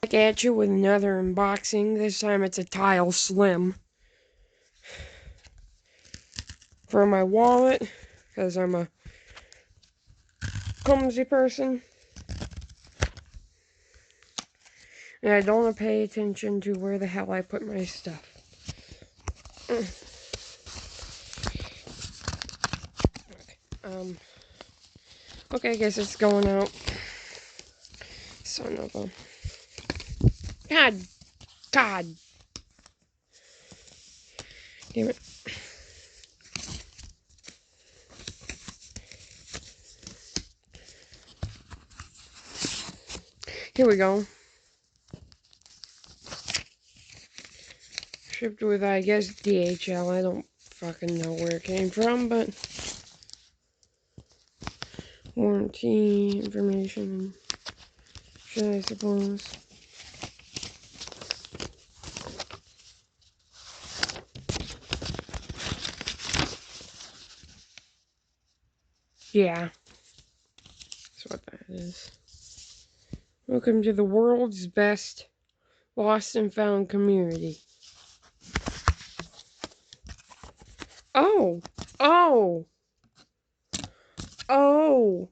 Back at you with another unboxing. This time it's a Tile Slim for my wallet, because I'm a clumsy person and I don't want to pay attention to where the hell I put my stuff. Okay, I guess it's going out. Son of a... God! Damn it. Here we go. Shipped with, I guess, DHL. I don't fucking know where it came from, but... warranty information, shit, I suppose. Yeah, that's what that is. Welcome to the world's best lost and found community. Oh! Oh! Oh!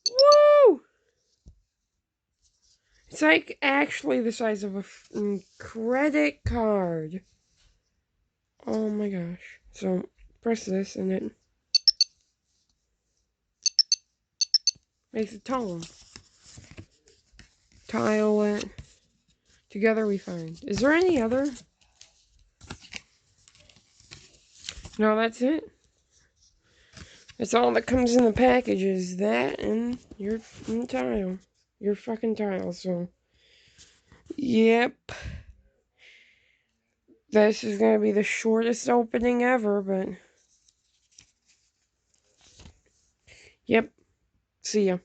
Woo! It's like actually the size of a credit card. Oh my gosh. So, press this and it makes a tone. Tile it. Together we find. Is there any other? No, that's it. That's all that comes in the package is that and your tile. Your fucking tile, so. Yep. This is gonna be the shortest opening ever, but. Yep. See ya.